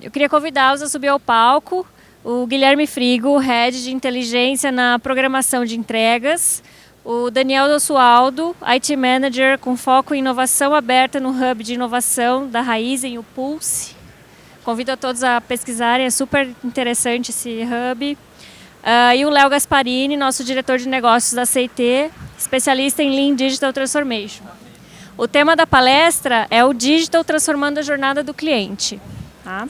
Eu queria convidá-los a subir ao palco o Guilherme Frigo, Head de Inteligência na Programação de Entregas, o Daniel Oswaldo, IT Manager com foco em inovação aberta no Hub de Inovação da Raizen, o Pulse. Convido a todos a pesquisarem, é super interessante esse Hub. E o Léo Gasparini, nosso diretor de negócios da CIT, especialista em Lean Digital Transformation. O tema da palestra é o Digital transformando a jornada do cliente. Tá?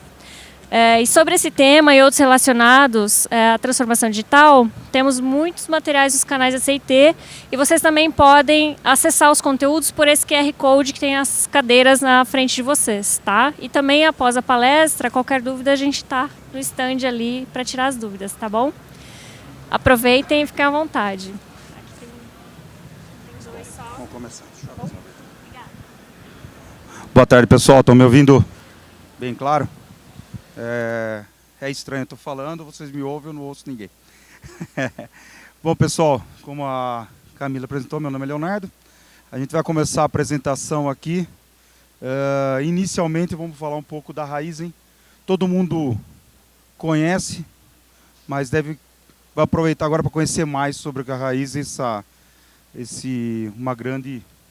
E sobre esse tema e outros relacionados à transformação digital, temos muitos materiais nos canais da CIT e vocês também podem acessar os conteúdos por esse QR Code que tem as cadeiras na frente de vocês. Tá? E também após a palestra, qualquer dúvida a gente está no stand ali para tirar as dúvidas, tá bom? Aproveitem e fiquem à vontade. Vamos começar. Boa tarde, pessoal. Estão me ouvindo bem claro? É estranho, eu estou falando, vocês me ouvem, eu não ouço ninguém. Bom, pessoal, como a Camila apresentou, meu nome é Leonardo. A gente vai começar a apresentação aqui. Inicialmente, vamos falar um pouco da Raizen. Todo mundo conhece, mas vai aproveitar agora para conhecer mais sobre a Raizen, um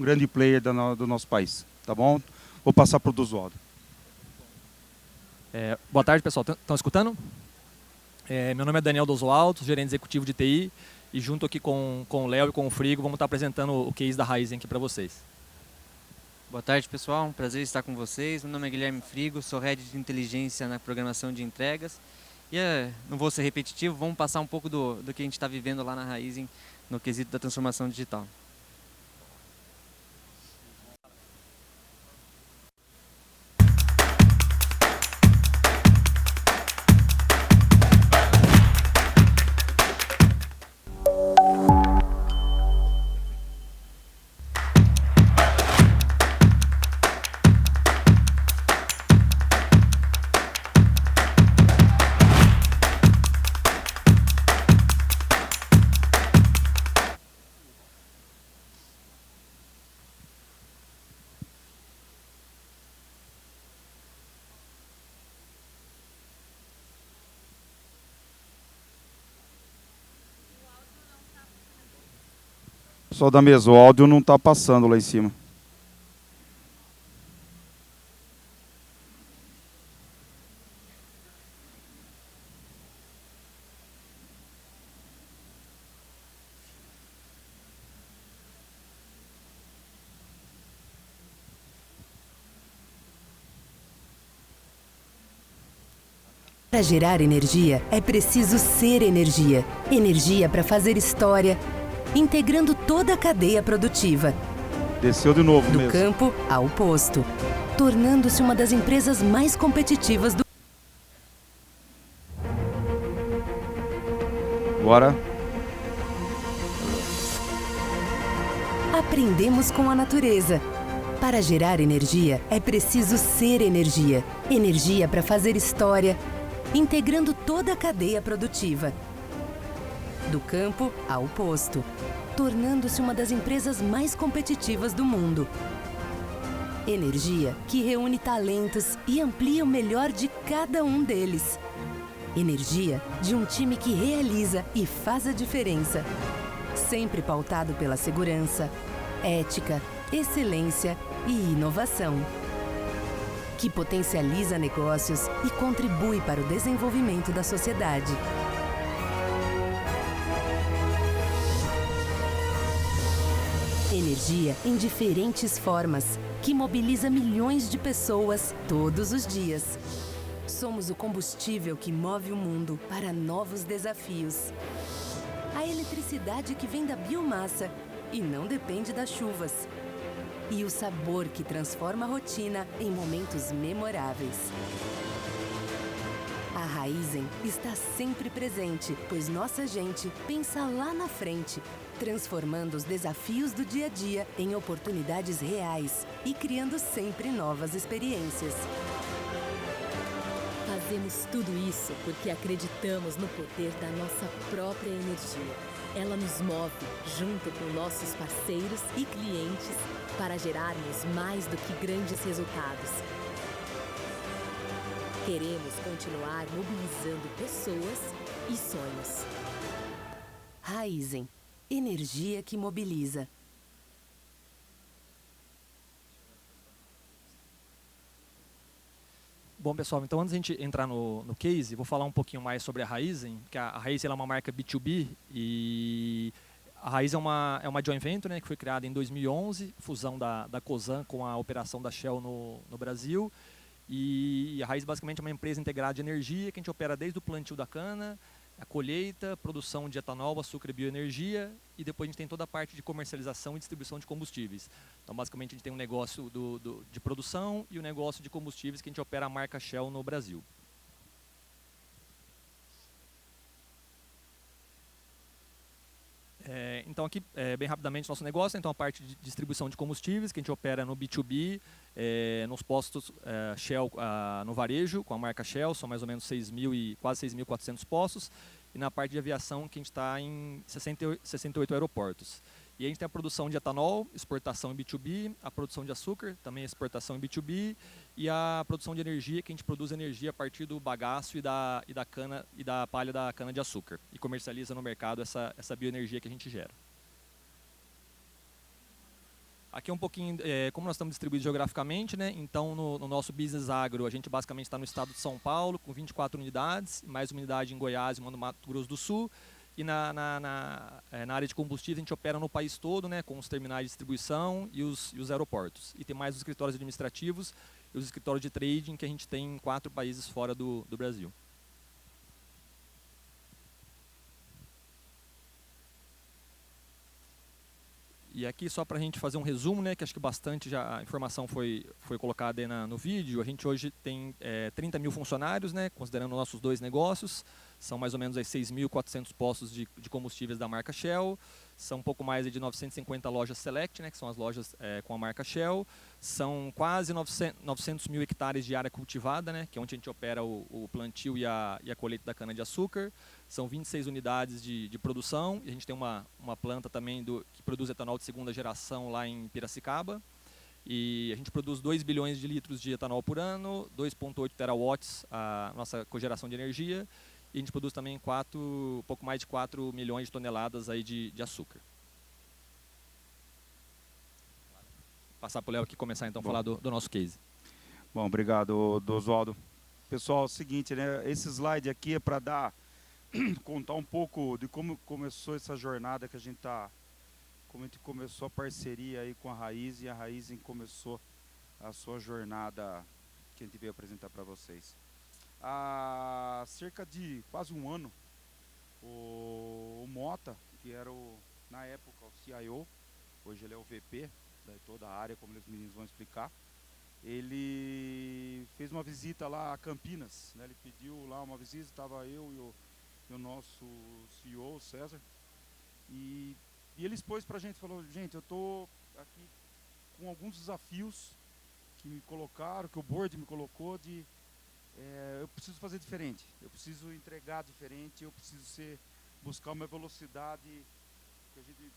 grande player do nosso país. Tá bom? Vou passar para o Oswaldo. Boa tarde, pessoal. Estão escutando? Meu nome é Daniel Oswaldo, gerente executivo de TI, e junto aqui com o Léo e com o Frigo, vamos estar apresentando o case da Raizen aqui para vocês. Boa tarde, pessoal. Um prazer estar com vocês. Meu nome é Guilherme Frigo, sou Head de Inteligência na Programação de Entregas. E não vou ser repetitivo, vamos passar um pouco do que a gente está vivendo lá na Raizen no quesito da transformação digital. Pessoal da mesa, o áudio não está passando lá em cima. Para gerar energia, é preciso ser energia. Energia para fazer história, integrando toda a cadeia produtiva. Desceu de novo do mesmo. Campo ao posto, tornando-se uma das empresas mais competitivas do... Bora. Aprendemos com a natureza. Para gerar energia, é preciso ser energia. Energia para fazer história, integrando toda a cadeia produtiva. Do campo ao posto, tornando-se uma das empresas mais competitivas do mundo. Energia que reúne talentos e amplia o melhor de cada um deles. Energia de um time que realiza e faz a diferença. Sempre pautado pela segurança, ética, excelência e inovação. Que potencializa negócios e contribui para o desenvolvimento da sociedade. Energia em diferentes formas, que mobiliza milhões de pessoas todos os dias. Somos o combustível que move o mundo para novos desafios. A eletricidade que vem da biomassa e não depende das chuvas. E o sabor que transforma a rotina em momentos memoráveis. A Raizen está sempre presente, pois nossa gente pensa lá na frente, transformando os desafios do dia a dia em oportunidades reais e criando sempre novas experiências. Fazemos tudo isso porque acreditamos no poder da nossa própria energia. Ela nos move, junto com nossos parceiros e clientes, para gerarmos mais do que grandes resultados. Queremos continuar mobilizando pessoas e sonhos. Raizen, energia que mobiliza. Bom, pessoal, então antes de a gente entrar no case, vou falar um pouquinho mais sobre a Raizen, que a Raizen é uma marca B2B e a Raizen é uma joint venture, né, que foi criada em 2011, fusão da Cosan com a operação da Shell no Brasil. E a Raizen basicamente é uma empresa integrada de energia que a gente opera desde o plantio da cana, a colheita, produção de etanol, açúcar e bioenergia, e depois a gente tem toda a parte de comercialização e distribuição de combustíveis. Então, basicamente, a gente tem um negócio de produção e um negócio de combustíveis que a gente opera a marca Shell no Brasil. Então, aqui, bem rapidamente, nosso negócio. Então, a parte de distribuição de combustíveis, que a gente opera no B2B, nos postos Shell no varejo, com a marca Shell, são mais ou menos quase 6.400 postos. E na parte de aviação, que a gente está em 68 aeroportos. E a gente tem a produção de etanol, exportação em B2B, a produção de açúcar, também exportação em B2B, e a produção de energia, que a gente produz energia a partir do bagaço e da cana e da palha da cana de açúcar e comercializa no mercado essa bioenergia que a gente gera. Aqui é um pouquinho como nós estamos distribuídos geograficamente, né? Então no nosso business agro a gente basicamente está no estado de São Paulo com 24 unidades, mais uma unidade em Goiás e uma no Mato Grosso do Sul. E na área de combustível a gente opera no país todo, né, com os terminais de distribuição e os aeroportos. E tem mais os escritórios administrativos e os escritórios de trading que a gente tem em 4 países fora do Brasil. E aqui só para a gente fazer um resumo, né, que acho que bastante já a informação foi colocada aí no vídeo. A gente hoje tem 30 mil funcionários, né, considerando nossos 2 negócios. São mais ou menos 6.400 postos de combustíveis da marca Shell. São um pouco mais de 950 lojas Select, né, que são as lojas com a marca Shell. São quase 900 mil hectares de área cultivada, né, que é onde a gente opera o plantio e a colheita da cana-de-açúcar. São 26 unidades de produção. E a gente tem uma planta também que produz etanol de segunda geração lá em Piracicaba. E a gente produz 2 bilhões de litros de etanol por ano, 2,8 terawatts a nossa cogeração de energia. E a gente produz também pouco mais de 4 milhões de toneladas aí de açúcar. Vou passar para o Léo aqui começar então a falar do nosso case. Bom, obrigado, Oswaldo. Pessoal, é o seguinte, né? Esse slide aqui é para contar um pouco de como começou essa jornada que a gente como a gente começou a parceria aí com a Raizen, e a Raizen começou a sua jornada que a gente veio apresentar para vocês. Há cerca de quase um ano, o Mota, que era na época o CIO, hoje ele é o VP de toda a área, como os meninos vão explicar, ele fez uma visita lá a Campinas, né? Ele pediu lá uma visita, estava eu e o nosso CEO, o César, e ele expôs para a gente, falou, gente, eu estou aqui com alguns desafios que me colocaram, que o board me colocou eu preciso fazer diferente, eu preciso entregar diferente, eu preciso buscar uma velocidade, que a gente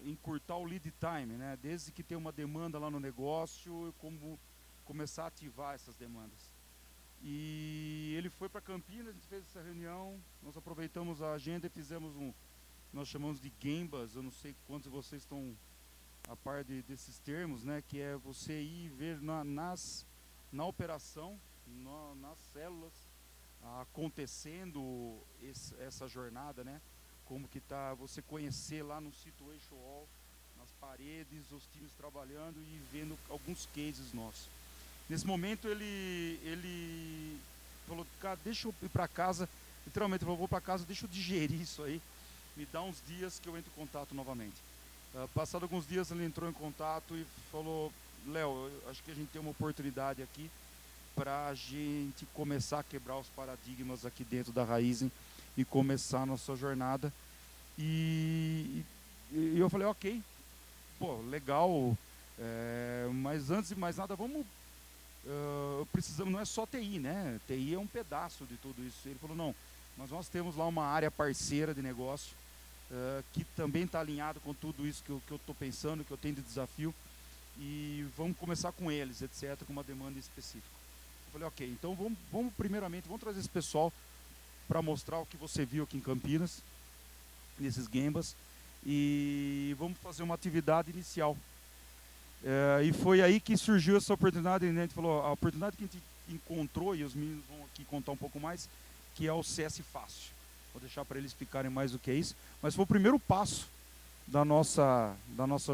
encurtar o lead time, né? Desde que tem uma demanda lá no negócio, como começar a ativar essas demandas. E ele foi para Campinas, a gente fez essa reunião, nós aproveitamos a agenda e fizemos nós chamamos de Gambas, eu não sei quantos de vocês estão a par desses termos, né? Que é você ir ver na operação, nas células, acontecendo essa jornada, né? Como que tá, você conhecer lá no Situation Wall, nas paredes, os times trabalhando e vendo alguns cases nossos. Nesse momento ele falou, cara, deixa eu ir para casa, literalmente falou, vou para casa, deixa eu digerir isso aí, me dá uns dias que eu entro em contato novamente. Passado alguns dias ele entrou em contato e falou, Léo, acho que a gente tem uma oportunidade aqui para a gente começar a quebrar os paradigmas aqui dentro da Raizen e começar a nossa jornada. E eu falei, ok, pô, legal, mas antes de mais nada, precisamos, não é só TI, né? TI é um pedaço de tudo isso. Ele falou, não, mas nós temos lá uma área parceira de negócio que também está alinhado com tudo isso que eu estou pensando, que eu tenho de desafio, e vamos começar com eles, etc., com uma demanda específica. falei, ok, então vamos primeiramente, vamos trazer esse pessoal para mostrar o que você viu aqui em Campinas, nesses Gembas, e vamos fazer uma atividade inicial. E foi aí que surgiu essa oportunidade, né? A gente falou, a oportunidade que a gente encontrou, e os meninos vão aqui contar um pouco mais, que é o CS Fácil. Vou deixar para eles explicarem mais do que é isso, mas foi o primeiro passo da nossa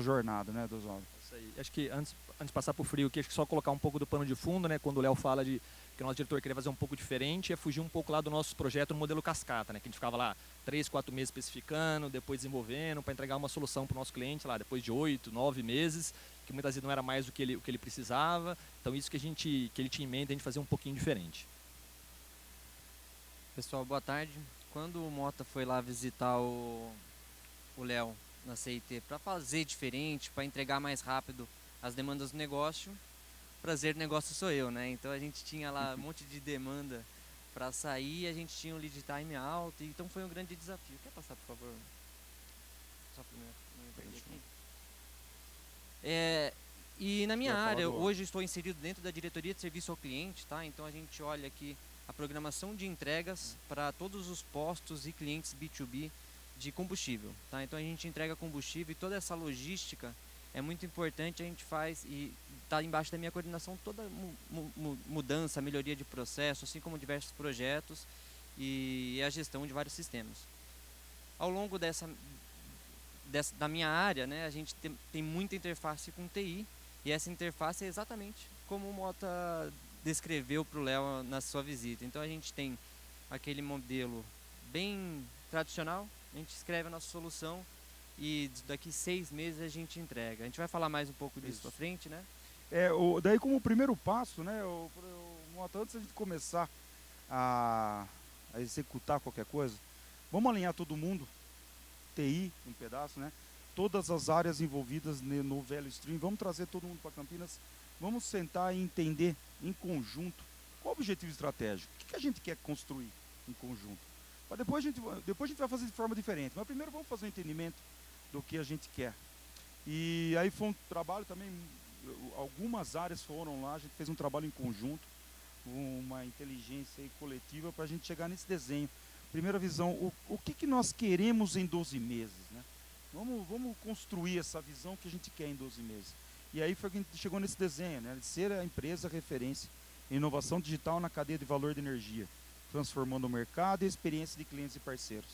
jornada, né, dos homens. Isso aí. Acho que antes de passar para o frio, acho que só colocar um pouco do pano de fundo, né? Quando o Léo fala de que o nosso diretor queria fazer um pouco diferente, é fugir um pouco lá do nosso projeto no modelo cascata, né? Que a gente ficava lá 3, 4 meses especificando, depois desenvolvendo, para entregar uma solução para o nosso cliente lá depois de 8, 9 meses, que muitas vezes não era mais o que ele precisava. Então isso que ele tinha em mente, a gente fazia um pouquinho diferente. Pessoal, boa tarde. Quando o Mota foi lá visitar o Léo na CIT para fazer diferente, para entregar mais rápido as demandas do negócio, prazer do negócio sou eu, né? Então a gente tinha lá um monte de demanda para sair, a gente tinha um lead time alto, então foi um grande desafio. Quer passar, por favor? Só primeiro aqui. E na minha área, hoje estou inserido dentro da diretoria de serviço ao cliente, tá? Então a gente olha aqui a programação de entregas para todos os postos e clientes B2B de combustível, tá? Então a gente entrega combustível e toda essa logística é muito importante, a gente faz e está embaixo da minha coordenação toda mudança, melhoria de processo, assim como diversos projetos e a gestão de vários sistemas. Ao longo da minha área, né, a gente tem muita interface com TI e essa interface é exatamente como o Mota descreveu para o Léo na sua visita. Então a gente tem aquele modelo bem tradicional, a gente escreve a nossa solução e daqui 6 meses a gente entrega. A gente vai falar mais um pouco disso para frente, né? Daí como o primeiro passo, né, Mota, antes da gente começar a executar qualquer coisa, vamos alinhar todo mundo, TI, um pedaço, né? Todas as áreas envolvidas no velho stream, vamos trazer todo mundo para Campinas, vamos sentar e entender em conjunto qual o objetivo estratégico, o que a gente quer construir em conjunto. Mas depois a gente vai fazer de forma diferente, mas primeiro vamos fazer um entendimento do que a gente quer. E aí foi um trabalho também, algumas áreas foram lá, a gente fez um trabalho em conjunto, uma inteligência coletiva para a gente chegar nesse desenho. Primeira visão, o que nós queremos em 12 meses, né? Vamos construir essa visão que a gente quer em 12 meses. E aí foi que a gente chegou nesse desenho, né? De ser a empresa referência em inovação digital na cadeia de valor de energia, transformando o mercado e a experiência de clientes e parceiros.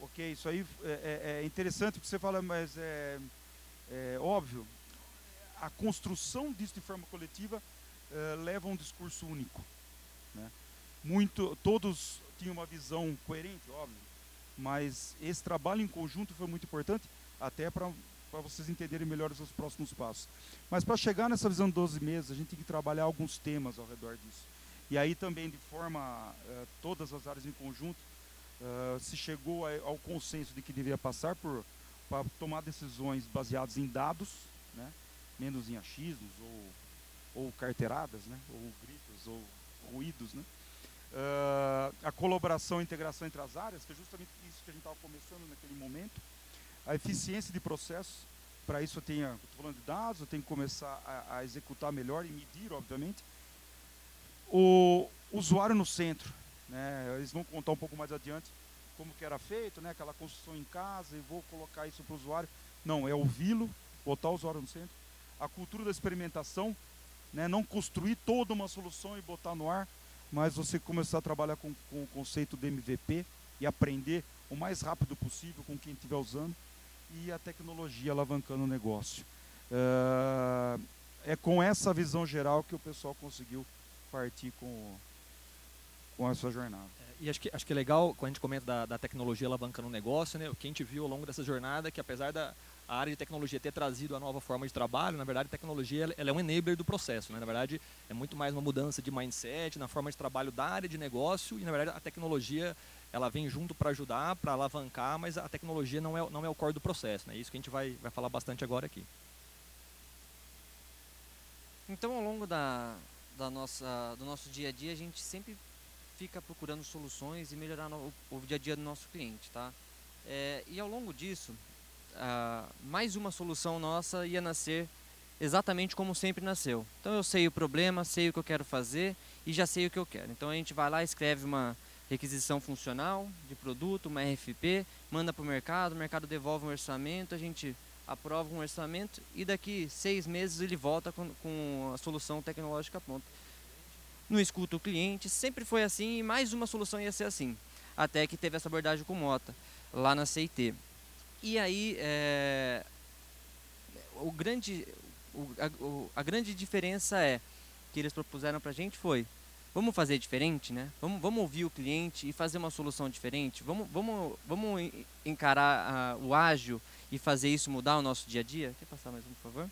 Ok, isso aí é interessante porque você fala, mas é óbvio, a construção disso de forma coletiva leva a um discurso único, né? Todos tinham uma visão coerente, óbvio, mas esse trabalho em conjunto foi muito importante, até para vocês entenderem melhor os próximos passos. Mas para chegar nessa visão de 12 meses, a gente tem que trabalhar alguns temas ao redor disso. E aí também, de forma, todas as áreas em conjunto, se chegou ao consenso de que deveria passar para tomar decisões baseadas em dados, né, menos em achismos ou carteiradas, né, ou gritos, ou ruídos, né. A colaboração e integração entre as áreas, que é justamente isso que a gente estava começando naquele momento, a eficiência de processos, para isso eu estou falando de dados, eu tenho que começar a executar melhor e medir, obviamente. O usuário no centro, né, eles vão contar um pouco mais adiante como que era feito, né, aquela construção em casa, e vou colocar isso para o usuário. Não, é ouvi-lo, botar o usuário no centro. A cultura da experimentação, né, não construir toda uma solução e botar no ar, mas você começar a trabalhar com o conceito do MVP e aprender o mais rápido possível com quem estiver usando e a tecnologia alavancando o negócio. É com essa visão geral que o pessoal conseguiu partir com a sua jornada. E acho que é legal, quando a gente comenta da tecnologia alavancando o negócio, né, o que a gente viu ao longo dessa jornada, que apesar da área de tecnologia ter trazido a nova forma de trabalho, na verdade a tecnologia ela é um enabler do processo, né? Na verdade é muito mais uma mudança de mindset, na forma de trabalho da área de negócio, e na verdade a tecnologia ela vem junto para ajudar, para alavancar, mas a tecnologia não é o core do processo, né? É isso que a gente vai falar bastante agora aqui. Então ao longo do nosso dia a dia a gente sempre fica procurando soluções e melhorar o dia a dia do nosso cliente, tá? E ao longo disso, mais uma solução nossa ia nascer exatamente como sempre nasceu. Então eu sei o problema, sei o que eu quero fazer e já sei o que eu quero. Então a gente vai lá, escreve uma requisição funcional de produto, uma RFP, manda para o mercado devolve um orçamento, a gente aprova um orçamento e daqui 6 meses ele volta com a solução tecnológica pronta. Não escuta o cliente, sempre foi assim e mais uma solução ia ser assim. Até que teve essa abordagem com o Mota, lá na CIT. E aí, a grande diferença que eles propuseram para a gente foi: vamos fazer diferente, né? Vamos ouvir o cliente e fazer uma solução diferente. Vamos encarar o ágil e fazer isso mudar o nosso dia a dia. Quer passar mais um, por favor?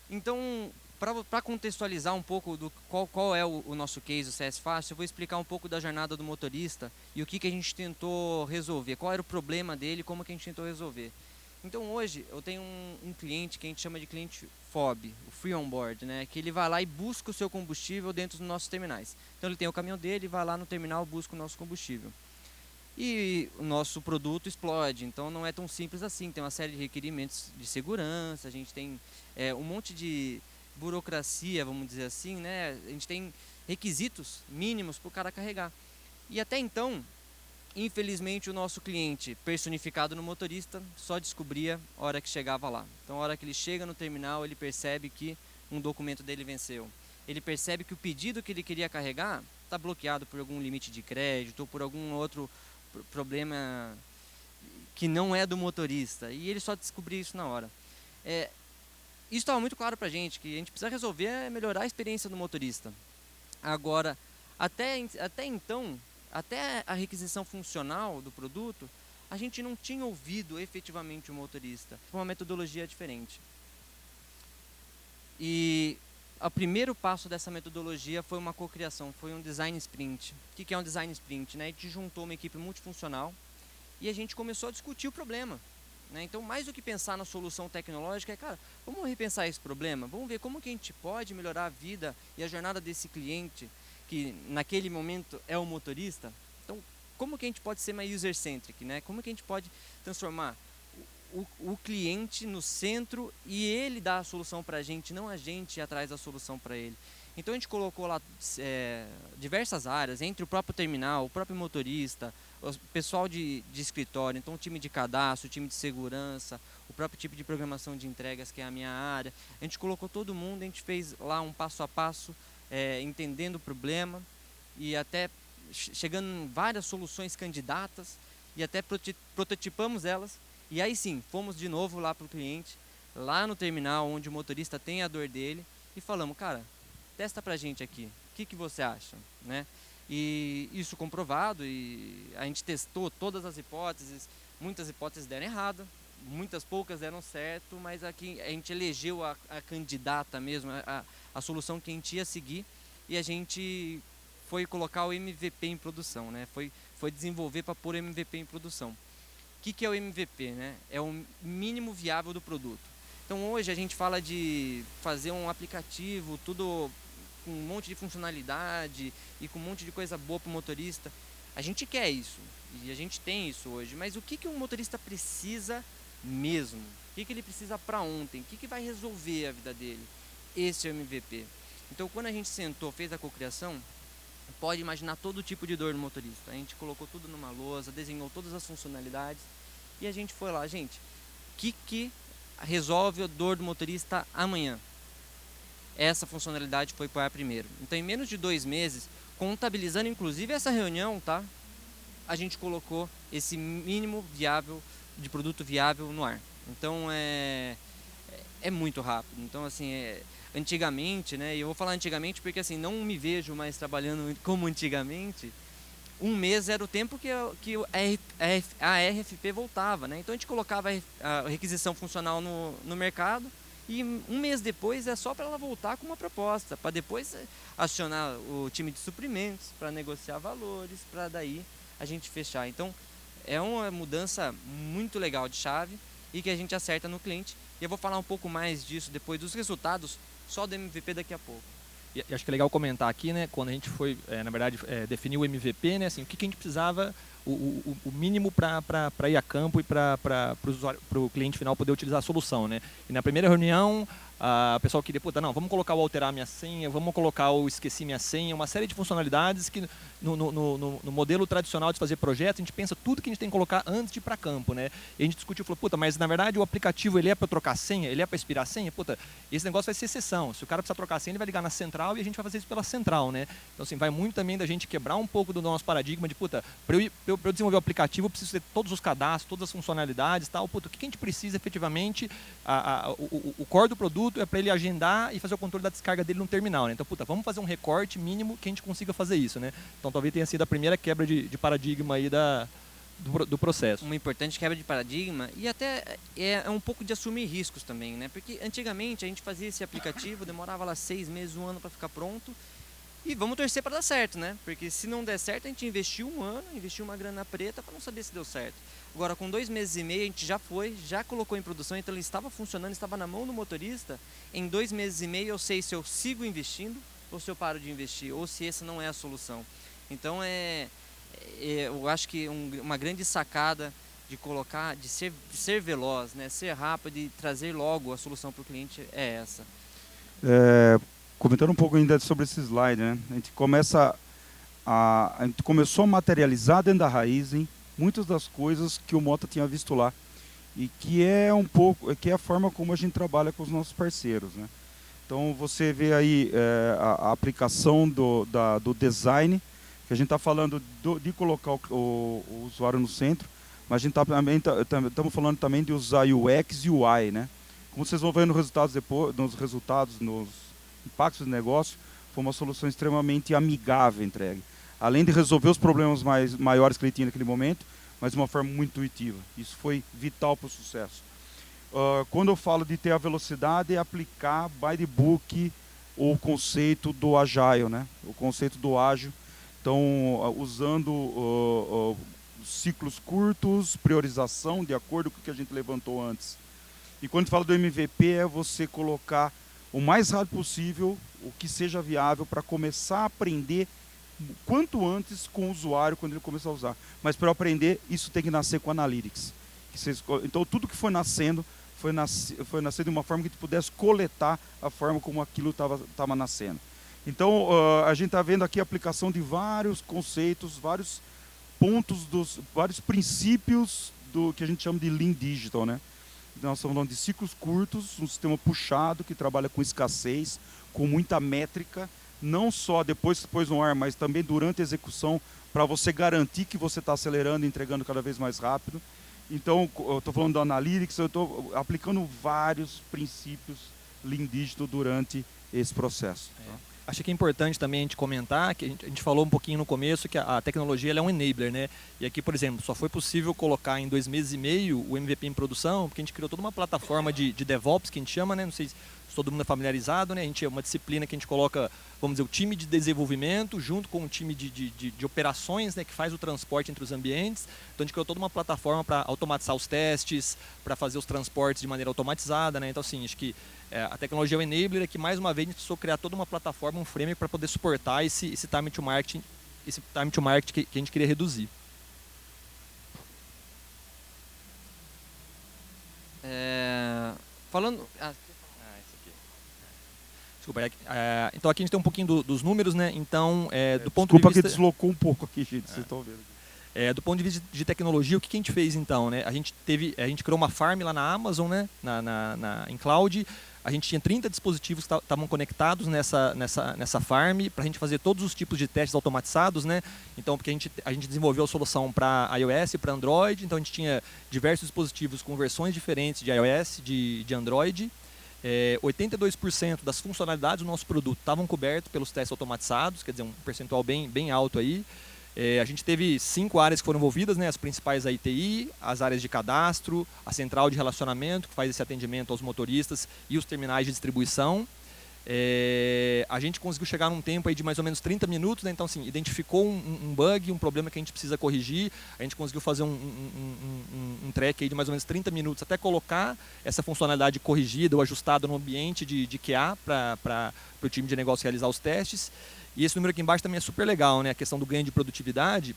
Então, para contextualizar um pouco do qual é o nosso case, o CS Fácil, eu vou explicar um pouco da jornada do motorista e o que a gente tentou resolver, qual era o problema dele, como que a gente tentou resolver. Então hoje eu tenho um cliente que a gente chama de cliente FOB, o Free On Board, né? Que ele vai lá e busca o seu combustível dentro dos nossos terminais. Então ele tem o caminhão dele, vai lá no terminal, busca o nosso combustível. E o nosso produto explode, então não é tão simples assim, tem uma série de requerimentos de segurança, a gente tem um monte de burocracia, vamos dizer assim, né? A gente tem requisitos mínimos para o cara carregar. E até então, infelizmente, o nosso cliente, personificado no motorista, só descobria a hora que chegava lá. Então, a hora que ele chega no terminal, ele percebe que um documento dele venceu. Ele percebe que o pedido que ele queria carregar está bloqueado por algum limite de crédito ou por algum outro problema que não é do motorista. E ele só descobriu isso na hora. Isso estava muito claro para a gente, que a gente precisa resolver melhorar a experiência do motorista. Agora, até então, até a requisição funcional do produto, a gente não tinha ouvido efetivamente o motorista. Foi uma metodologia diferente. E o primeiro passo dessa metodologia foi uma cocriação, foi um design sprint. O que é um design sprint? Né? A gente juntou uma equipe multifuncional e a gente começou a discutir o problema. Né? Então, mais do que pensar na solução tecnológica, cara, vamos repensar esse problema, vamos ver como que a gente pode melhorar a vida e a jornada desse cliente, que naquele momento é o motorista. Então, como que a gente pode ser mais user-centric, né? Como que a gente pode transformar o cliente no centro e ele dar a solução para a gente, não a gente ir atrás da solução para ele. Então a gente colocou lá diversas áreas, entre o próprio terminal, o próprio motorista, o pessoal de escritório, então o time de cadastro, o time de segurança, o próprio tipo de programação de entregas, que é a minha área. A gente colocou todo mundo, a gente fez lá um passo a passo, entendendo o problema e até chegando em várias soluções candidatas e até prototipamos elas. E aí sim, fomos de novo lá para o cliente, lá no terminal onde o motorista tem a dor dele e falamos: cara, testa pra gente aqui, o que você acha, né? E isso comprovado, e a gente testou todas as hipóteses, muitas hipóteses deram errado, poucas deram certo, mas aqui a gente elegeu a candidata mesmo, a solução que a gente ia seguir, e a gente foi colocar o MVP em produção, né? Foi desenvolver para pôr o MVP em produção. O que é o MVP, né? É o mínimo viável do produto. Então hoje a gente fala de fazer um aplicativo, tudo com um monte de funcionalidade e com um monte de coisa boa para o motorista. A gente quer isso, e a gente tem isso hoje, mas o que o motorista precisa mesmo? O que ele precisa para ontem? O que vai resolver a vida dele? Esse é o MVP. Então quando a gente sentou, fez a cocriação, pode imaginar todo tipo de dor no motorista. A gente colocou tudo numa lousa, desenhou todas as funcionalidades e a gente foi lá, gente, o que resolve a dor do motorista amanhã? Essa funcionalidade foi para primeiro. Então, em menos de 2 meses, contabilizando inclusive essa reunião, tá? A gente colocou esse mínimo viável de produto viável no ar. Então, é muito rápido. Então, assim, antigamente, né? E eu vou falar antigamente porque assim não me vejo mais trabalhando como antigamente. 1 mês era o tempo que a RFP voltava, né? Então a gente colocava a requisição funcional no mercado e 1 mês depois é só para ela voltar com uma proposta, para depois acionar o time de suprimentos, para negociar valores, para daí a gente fechar. Então é uma mudança muito legal de chave e que a gente acerta no cliente. E eu vou falar um pouco mais disso depois dos resultados só do MVP daqui a pouco. E acho que é legal comentar aqui, né, quando a gente foi, na verdade, definir o MVP, né, assim, o que a gente precisava, o mínimo para ir a campo e para o cliente final poder utilizar a solução, né. E na primeira reunião, o pessoal queria, puta, não, vamos colocar o alterar minha senha, vamos colocar o esqueci minha senha, uma série de funcionalidades que no modelo tradicional de fazer projeto, a gente pensa tudo que a gente tem que colocar antes de ir para campo, né. E a gente discutiu, falou, puta, mas na verdade o aplicativo ele é para trocar senha, ele é para expirar senha, puta, esse negócio vai ser exceção. Se o cara precisar trocar senha, ele vai ligar na central e a gente vai fazer isso pela central, né. Então, assim, vai muito também da gente quebrar um pouco do nosso paradigma de, puta, para eu desenvolver o aplicativo, eu preciso ter todos os cadastros, todas as funcionalidades, tal, puta, o que a gente precisa efetivamente, o core do produto é para ele agendar e fazer o controle da descarga dele no terminal, né? Então, puta, vamos fazer um recorte mínimo que a gente consiga fazer isso, né? Então, talvez tenha sido a primeira quebra de paradigma aí do processo. Uma importante quebra de paradigma e até é um pouco de assumir riscos também, né? Porque antigamente a gente fazia esse aplicativo, demorava lá 6 meses, 1 ano para ficar pronto e vamos torcer para dar certo, né? Porque se não der certo, a gente investiu 1 ano, investiu uma grana preta para não saber se deu certo. Agora, com 2 meses e meio, a gente já colocou em produção, então ele estava funcionando, estava na mão do motorista. Em 2 meses e meio, eu sei se eu sigo investindo ou se eu paro de investir, ou se essa não é a solução. Então, eu acho que uma grande sacada de colocar, de ser veloz, né, ser rápido e trazer logo a solução para o cliente é essa. Comentando um pouco ainda sobre esse slide, né, a gente começou a materializar dentro da Raizen muitas das coisas que o Mota tinha visto lá e que é a forma como a gente trabalha com os nossos parceiros, né? Então você vê aí a aplicação do design, que a gente está falando de colocar o usuário no centro, mas a gente estamos falando também de usar UX e UI, né? Como vocês vão ver nos resultados, nos impactos do negócio, foi uma solução extremamente amigável entregue. Além de resolver os problemas maiores que ele tinha naquele momento, mas de uma forma muito intuitiva. Isso foi vital para o sucesso. Quando eu falo de ter a velocidade, é aplicar by the book o conceito do Agile, né? O conceito do ágil. Então, usando ciclos curtos, priorização, de acordo com o que a gente levantou antes. E quando a gente fala do MVP, é você colocar o mais rápido possível o que seja viável para começar a aprender quanto antes com o usuário, quando ele começar a usar. Mas para eu aprender, isso tem que nascer com Analytics. Então, tudo que foi nascendo, foi nascer de uma forma que a gente pudesse coletar a forma como aquilo estava nascendo. Então, a gente está vendo aqui a aplicação de vários conceitos, vários pontos, vários princípios do que a gente chama de Lean Digital, né? Nós estamos falando de ciclos curtos, um sistema puxado que trabalha com escassez, com muita métrica, não só depois que pôs no ar, mas também durante a execução, para você garantir que você está acelerando e entregando cada vez mais rápido. Então, eu estou falando do Analytics, eu estou aplicando vários princípios Lean Digital durante esse processo. Tá? Acho que é importante também a gente comentar, que a gente falou um pouquinho no começo, que a tecnologia ela é um enabler, né? E aqui, por exemplo, só foi possível colocar em 2 meses e meio o MVP em produção, porque a gente criou toda uma plataforma de DevOps, que a gente chama, né? Não sei se todo mundo é familiarizado, né? A gente é uma disciplina que a gente coloca, vamos dizer, o time de desenvolvimento junto com o time de operações, né? Que faz o transporte entre os ambientes. Então a gente criou toda uma plataforma para automatizar os testes, para fazer os transportes de maneira automatizada, né? Então, assim, acho que a tecnologia é o enabler, é que mais uma vez a gente precisou criar toda uma plataforma, um framework para poder suportar esse time to market, que a gente queria reduzir. Falando... Desculpa, então aqui a gente tem um pouquinho dos números, né? Então, do ponto desculpa de vista... que deslocou um pouco aqui, gente, vocês estão vendo. Do ponto de vista de tecnologia, o que a gente fez então, né? A gente criou uma farm lá na Amazon, né? Em cloud. A gente tinha 30 dispositivos que estavam conectados nessa farm para a gente fazer todos os tipos de testes automatizados, né? Então, porque a gente desenvolveu a solução para iOS e para Android, então a gente tinha diversos dispositivos com versões diferentes de iOS, de Android. 82% das funcionalidades do nosso produto estavam cobertos pelos testes automatizados, quer dizer, um percentual bem alto aí. A gente teve 5 áreas que foram envolvidas, né? As principais a ITI, as áreas de cadastro, a central de relacionamento, que faz esse atendimento aos motoristas e os terminais de distribuição. A gente conseguiu chegar num tempo aí de mais ou menos 30 minutos, né? Então, assim, identificou um bug, um problema que a gente precisa corrigir, a gente conseguiu fazer um track aí de mais ou menos 30 minutos até colocar essa funcionalidade corrigida ou ajustada no ambiente de QA para o time de negócio realizar os testes. E esse número aqui embaixo também é super legal, né? A questão do ganho de produtividade.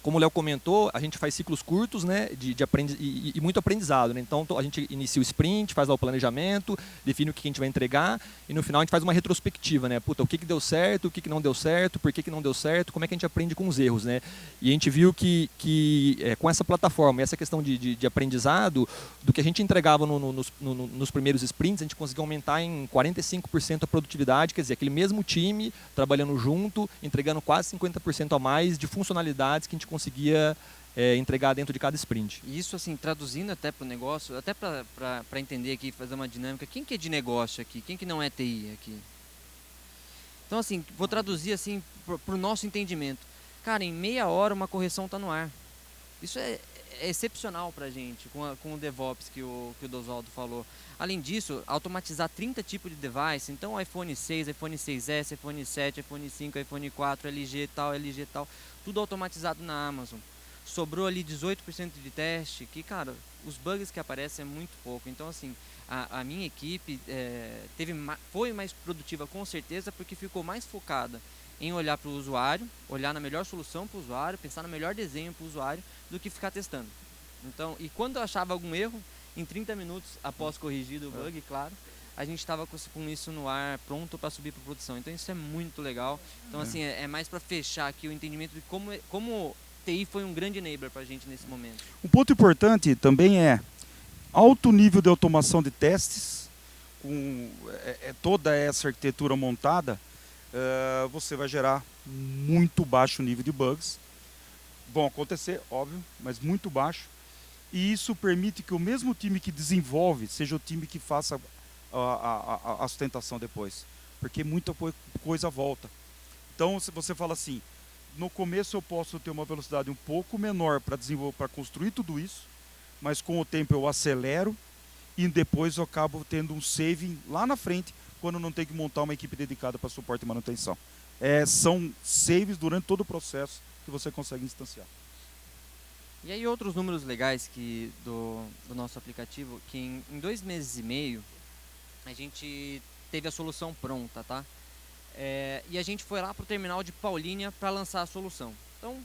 Como o Léo comentou, a gente faz ciclos curtos, né, e muito aprendizado. Né? Então, a gente inicia o sprint, faz lá o planejamento, define o que a gente vai entregar e no final a gente faz uma retrospectiva. Né? Puta, o que deu certo, o que não deu certo, por que não deu certo, como é que a gente aprende com os erros. Né? E a gente viu que com essa plataforma, essa questão de aprendizado, do que a gente entregava nos primeiros sprints, a gente conseguiu aumentar em 45% a produtividade, quer dizer, aquele mesmo time trabalhando junto, entregando quase 50% a mais de funcionalidades que a gente conseguia entregar dentro de cada sprint. E isso, assim, traduzindo até para o negócio, até para entender aqui, fazer uma dinâmica, quem que é de negócio aqui? Quem que não é TI aqui? Então, assim, vou traduzir assim para o nosso entendimento. Cara, em meia hora uma correção está no ar. Isso é excepcional para a gente, com o DevOps que o Dosvaldo falou. Além disso, automatizar 30 tipos de device, então iPhone 6, iPhone 6S, iPhone 7, iPhone 5, iPhone 4, LG tal, tudo automatizado na Amazon. Sobrou ali 18% de teste, que, cara, os bugs que aparecem é muito pouco. Então, assim, a minha equipe foi mais produtiva com certeza, porque ficou mais focada em olhar para o usuário, olhar na melhor solução para o usuário, pensar no melhor desenho para o usuário, do que ficar testando. Então, e quando eu achava algum erro, em 30 minutos após corrigido o bug, claro, a gente estava com isso no ar, pronto para subir para produção. Então isso é muito legal. Então assim, é mais para fechar aqui o entendimento de como TI foi um grande enabler para a gente nesse momento. Um ponto importante também é alto nível de automação de testes, com toda essa arquitetura montada, você vai gerar muito baixo nível de bugs. Vão acontecer, óbvio, mas muito baixo. E isso permite que o mesmo time que desenvolve seja o time que faça a sustentação depois. Porque muita coisa volta. Então, se você fala assim, no começo eu posso ter uma velocidade um pouco menor para desenvolver, para construir tudo isso, mas com o tempo eu acelero e depois eu acabo tendo um saving lá na frente, quando não tem que montar uma equipe dedicada para suporte e manutenção. São saves durante todo o processo que você consegue instanciar. E aí outros números legais do nosso aplicativo, que em 2 meses e meio a gente teve a solução pronta, tá? E a gente foi lá para o terminal de Paulínia para lançar a solução. Então,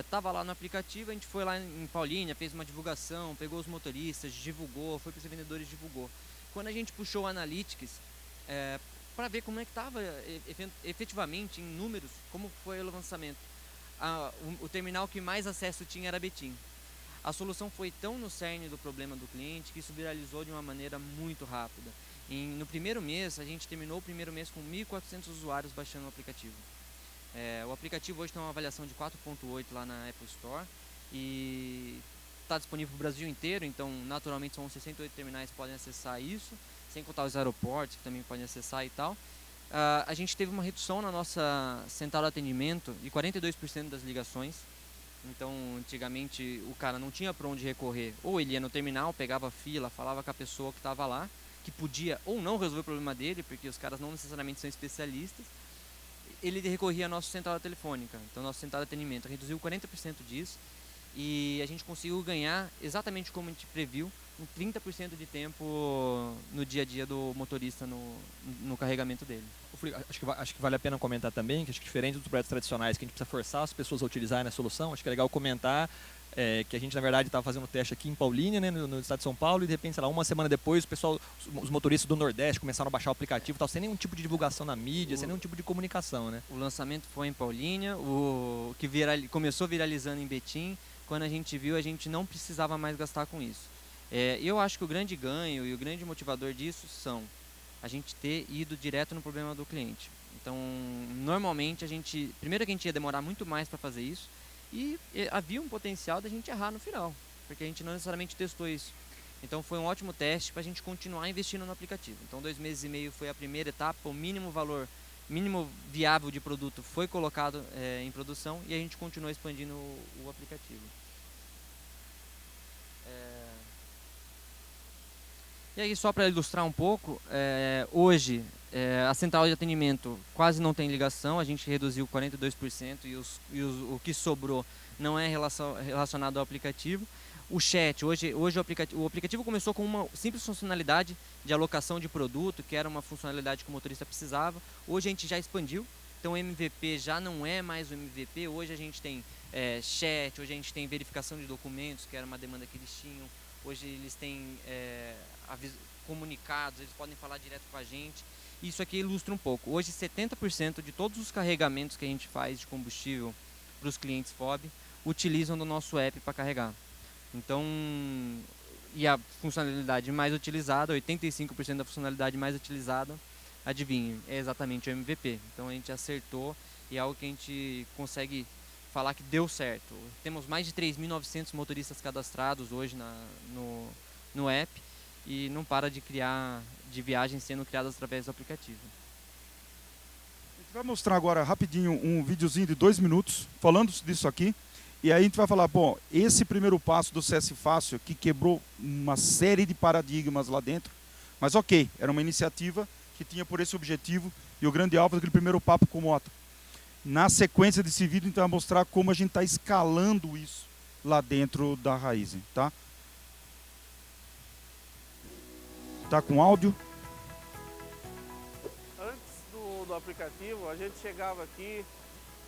tava lá no aplicativo, a gente foi lá em Paulínia, fez uma divulgação, pegou os motoristas, divulgou, foi para os vendedores, divulgou. Quando a gente puxou o Analytics, para ver como é que estava efetivamente em números, como foi o lançamento. O terminal que mais acesso tinha era Betim. A solução foi tão no cerne do problema do cliente que isso viralizou de uma maneira muito rápida. No primeiro mês, a gente terminou o primeiro mês com 1.400 usuários baixando o aplicativo. O aplicativo hoje tem uma avaliação de 4.8 lá na Apple Store e está disponível para o Brasil inteiro, então naturalmente são 68 terminais que podem acessar isso, sem contar os aeroportos que também podem acessar e tal. A gente teve uma redução na nossa central de atendimento de 42% das ligações. Então, antigamente, o cara não tinha para onde recorrer. Ou ele ia no terminal, pegava fila, falava com a pessoa que estava lá, que podia ou não resolver o problema dele, porque os caras não necessariamente são especialistas. Ele recorria à nossa central telefônica. Então, nossa central de atendimento reduziu 40% disso. E a gente conseguiu ganhar, exatamente como a gente previu, 30% de tempo no dia a dia do motorista no carregamento dele. Acho que vale a pena comentar também que acho que diferente dos projetos tradicionais que a gente precisa forçar as pessoas a utilizarem a solução, acho que é legal comentar que a gente na verdade estava fazendo teste aqui em Paulínia, né, no estado de São Paulo, e de repente, sei lá, uma semana depois os motoristas do Nordeste começaram a baixar o aplicativo, sem nenhum tipo de divulgação na mídia, sem nenhum tipo de comunicação, né? O lançamento foi em Paulínia, o que começou viralizando em Betim. Quando a gente viu, a gente não precisava mais gastar com isso. Eu acho que o grande ganho e o grande motivador disso são a gente ter ido direto no problema do cliente. Então, normalmente, primeiro que a gente ia demorar muito mais para fazer isso, e havia um potencial da gente errar no final, porque a gente não necessariamente testou isso. Então, foi um ótimo teste para a gente continuar investindo no aplicativo. Então, 2 meses e meio foi a primeira etapa, o mínimo viável de produto foi colocado em produção e a gente continuou expandindo o aplicativo. E aí, só para ilustrar um pouco, hoje a central de atendimento quase não tem ligação, a gente reduziu 42% e o que sobrou não é relacionado ao aplicativo. O chat, hoje o aplicativo começou com uma simples funcionalidade de alocação de produto, que era uma funcionalidade que o motorista precisava. Hoje a gente já expandiu, então o MVP já não é mais o MVP, hoje a gente tem chat, hoje a gente tem verificação de documentos, que era uma demanda que eles tinham. Hoje eles têm comunicados, eles podem falar direto com a gente. Isso aqui ilustra um pouco. Hoje 70% de todos os carregamentos que a gente faz de combustível para os clientes FOB utilizam do nosso app para carregar. Então, e a funcionalidade mais utilizada, 85% da funcionalidade mais utilizada, adivinhe, é exatamente o MVP. Então a gente acertou e é algo que a gente consegue falar que deu certo. Temos mais de 3.900 motoristas cadastrados hoje no app e não para de viagens sendo criadas através do aplicativo. A gente vai mostrar agora rapidinho um videozinho de 2 minutos falando disso aqui. E aí a gente vai falar, bom, esse primeiro passo do CS Fácil que quebrou uma série de paradigmas lá dentro, mas ok, era uma iniciativa que tinha por esse objetivo e o grande alvo daquele primeiro papo com o Mota. Na sequência desse vídeo, então, vai mostrar como a gente está escalando isso lá dentro da Raizen, tá? Tá com áudio? Antes do aplicativo, a gente chegava aqui,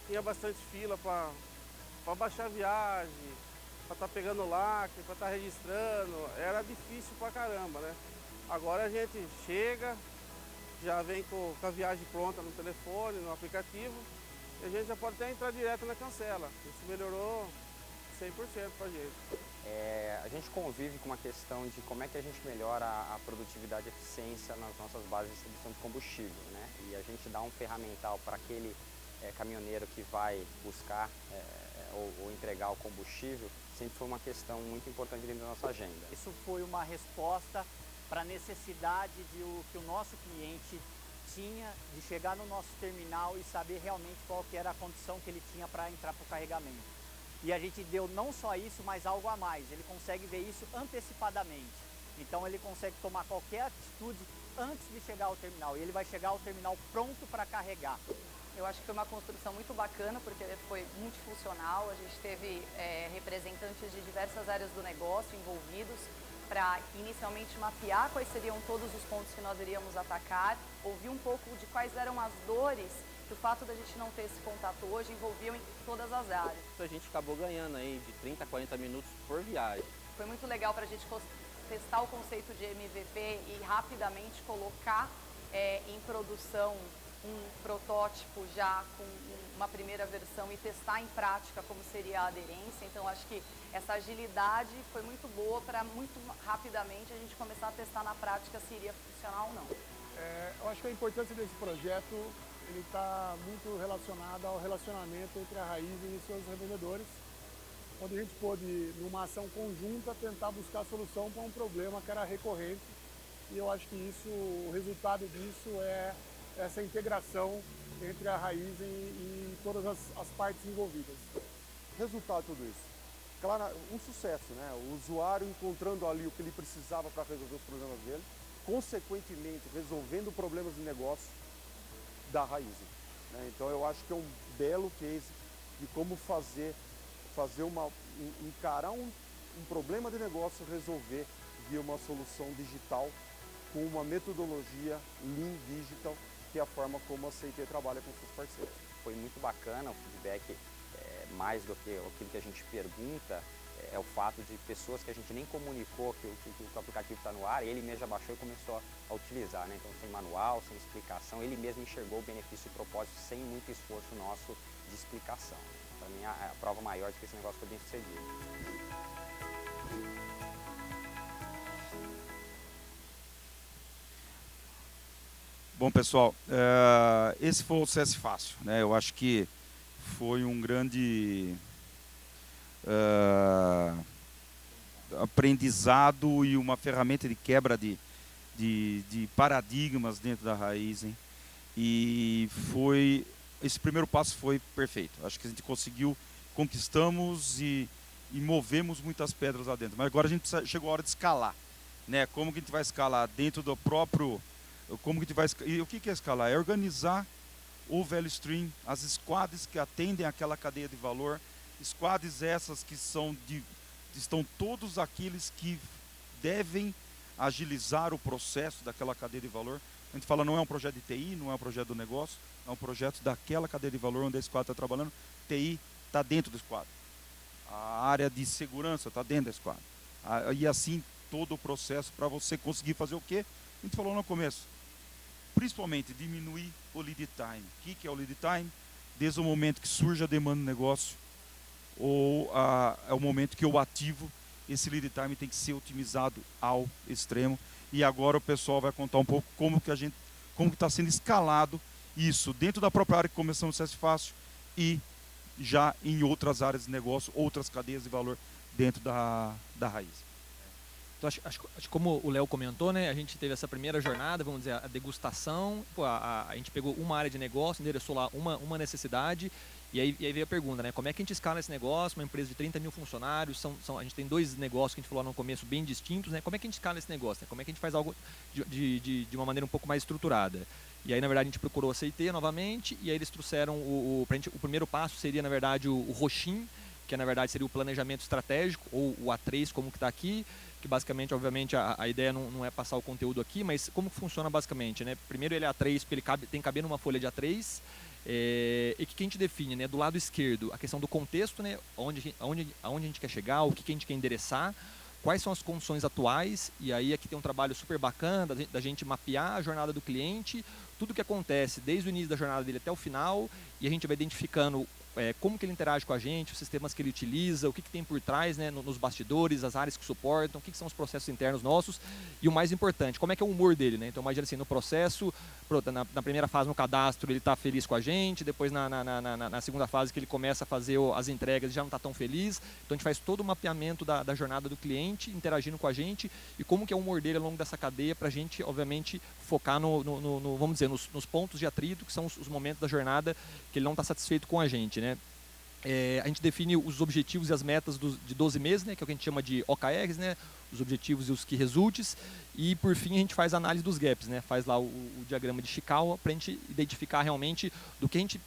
tinha bastante fila para baixar a viagem, para estar pegando lacre, para estar registrando, era difícil pra caramba, né? Agora a gente chega, já vem com a viagem pronta no telefone, no aplicativo, e a gente já pode até entrar direto na cancela. Isso melhorou 100% pra gente. A gente convive com uma questão de como é que a gente melhora a produtividade e eficiência nas nossas bases de distribuição de combustível, né? E a gente dá um ferramental para aquele caminhoneiro que vai buscar ou entregar o combustível, sempre foi uma questão muito importante dentro da nossa agenda. Isso foi uma resposta para a necessidade que o nosso cliente tinha de chegar no nosso terminal e saber realmente qual que era a condição que ele tinha para entrar para o carregamento. E a gente deu não só isso, mas algo a mais. Ele consegue ver isso antecipadamente. Então ele consegue tomar qualquer atitude antes de chegar ao terminal. E ele vai chegar ao terminal pronto para carregar. Eu acho que foi uma construção muito bacana, porque foi multifuncional. A gente teve representantes de diversas áreas do negócio envolvidos para inicialmente mapear quais seriam todos os pontos que nós iríamos atacar, ouvir um pouco de quais eram as dores que o fato da gente não ter esse contato hoje envolviam em todas as áreas. A gente acabou ganhando aí de 30 a 40 minutos por viagem. Foi muito legal para a gente testar o conceito de MVP e rapidamente colocar em produção um protótipo já com uma primeira versão e testar em prática como seria a aderência. Então acho que essa agilidade foi muito boa para muito rapidamente a gente começar a testar na prática se iria funcionar ou não. Eu acho que a importância desse projeto está muito relacionada ao relacionamento entre a Raizen e seus revendedores, onde a gente pôde, numa ação conjunta, tentar buscar solução para um problema que era recorrente. E eu acho que o resultado disso é essa integração entre a Raizen e todas as partes envolvidas. Resultado de tudo isso? Claro, um sucesso, né? O usuário encontrando ali o que ele precisava para resolver os problemas dele, consequentemente resolvendo problemas de negócio da Raizen, né? Então eu acho que é um belo case de como encarar um problema de negócio, resolver via uma solução digital com uma metodologia Lean Digital, que é a forma como a CIT trabalha com seus parceiros. Foi muito bacana o feedback, mais do que aquilo que a gente pergunta, é o fato de pessoas que a gente nem comunicou que o aplicativo está no ar, ele mesmo já baixou e começou a utilizar, né? Então sem manual, sem explicação, ele mesmo enxergou o benefício e o propósito sem muito esforço nosso de explicação. Para mim é a prova maior de que esse negócio foi bem sucedido. Bom, pessoal, esse foi o CS Fácil, né? Eu acho que foi um grande aprendizado e uma ferramenta de quebra de paradigmas dentro da Raizen. E esse primeiro passo foi perfeito. Acho que a gente conseguiu, conquistamos e movemos muitas pedras lá dentro. Mas agora chegou a hora de escalar, né? Como que a gente vai escalar dentro do próprio... Como que a gente vai, e o que é escalar? É organizar o value stream, as squads que atendem aquela cadeia de valor, squads essas que estão todos aqueles que devem agilizar o processo daquela cadeia de valor. A gente fala, não é um projeto de TI, não é um projeto do negócio, é um projeto daquela cadeia de valor onde a squad está trabalhando. TI está dentro do squad. A área de segurança está dentro da squad. E assim todo o processo para você conseguir fazer o quê? A gente falou no começo. Principalmente diminuir o lead time. O que é o lead time? Desde o momento que surge a demanda do negócio ou é o momento que eu ativo, esse lead time tem que ser otimizado ao extremo. E agora o pessoal vai contar um pouco como que está sendo escalado isso dentro da própria área que começamos no CS Fácil e já em outras áreas de negócio, outras cadeias de valor dentro da raiz. Então, acho que como o Léo comentou, né, a gente teve essa primeira jornada, vamos dizer, a degustação, a gente pegou uma área de negócio, endereçou lá uma necessidade, e aí veio a pergunta, né, como é que a gente escala esse negócio, uma empresa de 30 mil funcionários, a gente tem 2 negócios que a gente falou no começo bem distintos, né, como é que a gente escala esse negócio, né, como é que a gente faz algo de uma maneira um pouco mais estruturada. E aí, na verdade, a gente procurou a CIT novamente, e aí eles trouxeram, o primeiro passo seria, na verdade, o Roxin, que na verdade seria o planejamento estratégico, ou o A3, como que está aqui, que basicamente, obviamente, a ideia não é passar o conteúdo aqui, mas como que funciona basicamente, né? Primeiro ele é A3, porque ele tem que caber numa folha de A3, e o que a gente define, né? Do lado esquerdo, a questão do contexto, né? Aonde a gente quer chegar, o que a gente quer endereçar, quais são as condições atuais, e aí aqui tem um trabalho super bacana da gente mapear a jornada do cliente, tudo que acontece desde o início da jornada dele até o final, e a gente vai identificando como que ele interage com a gente, os sistemas que ele utiliza, o que tem por trás, né, nos bastidores, as áreas que suportam, o que são os processos internos nossos, e o mais importante, como é que é o humor dele, né? Então imagina assim, no processo, na primeira fase no cadastro ele está feliz com a gente, depois na segunda fase que ele começa a fazer as entregas já não está tão feliz, então a gente faz todo o mapeamento da jornada do cliente, interagindo com a gente, e como que é o humor dele ao longo dessa cadeia, para a gente, obviamente, focar vamos dizer, nos pontos de atrito, que são os momentos da jornada que ele não está satisfeito com a gente, né? A gente define os objetivos e as metas de 12 meses, né, que é o que a gente chama de OKRs, né, os objetivos e os key results, e por fim a gente faz a análise dos gaps, né, faz lá o diagrama de Chikawa para a gente identificar realmente do que a gente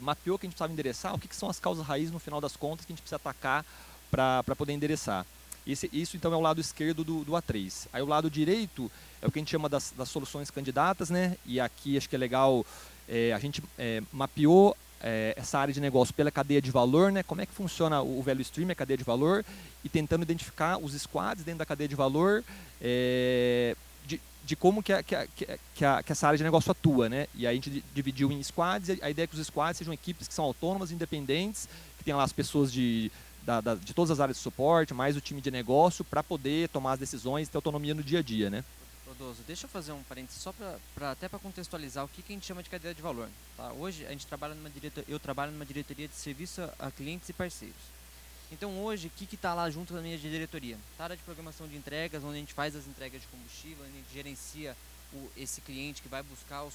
mapeou, que a gente precisava endereçar, o que são as causas raízes no final das contas que a gente precisa atacar para poder endereçar. Isso então é o lado esquerdo do A3. Aí o lado direito é o que a gente chama das soluções candidatas, né, e aqui acho que é legal, a gente mapeou essa área de negócio pela cadeia de valor, né? Como é que funciona o value stream, a cadeia de valor, e tentando identificar os squads dentro da cadeia de valor, de como que essa área de negócio atua, né? E aí a gente dividiu em squads, a ideia é que os squads sejam equipes que são autônomas, independentes, que tenham lá as pessoas de todas as áreas de suporte, mais o time de negócio, para poder tomar as decisões e ter autonomia no dia a dia, né? Rodoso, deixa eu fazer um parênteses só até para contextualizar o que a gente chama de cadeia de valor. Tá? Hoje a gente trabalha eu trabalho numa diretoria de serviço a clientes e parceiros. Então hoje, o que está lá junto na minha diretoria? Tá, a área de programação de entregas, onde a gente faz as entregas de combustível, onde a gente gerencia esse cliente que vai buscar o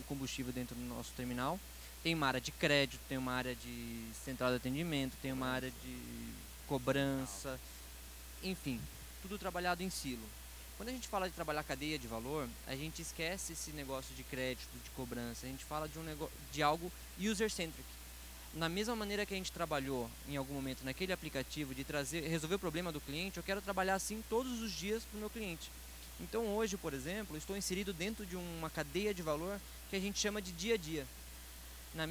combustível dentro do nosso terminal. Tem uma área de crédito, tem uma área de central de atendimento, tem uma área de cobrança, enfim, tudo trabalhado em silo. Quando a gente fala de trabalhar cadeia de valor, a gente esquece esse negócio de crédito, de cobrança. A gente fala de algo user-centric. Na mesma maneira que a gente trabalhou em algum momento naquele aplicativo de resolver o problema do cliente, eu quero trabalhar assim todos os dias para o meu cliente. Então hoje, por exemplo, estou inserido dentro de uma cadeia de valor que a gente chama de dia a dia. Na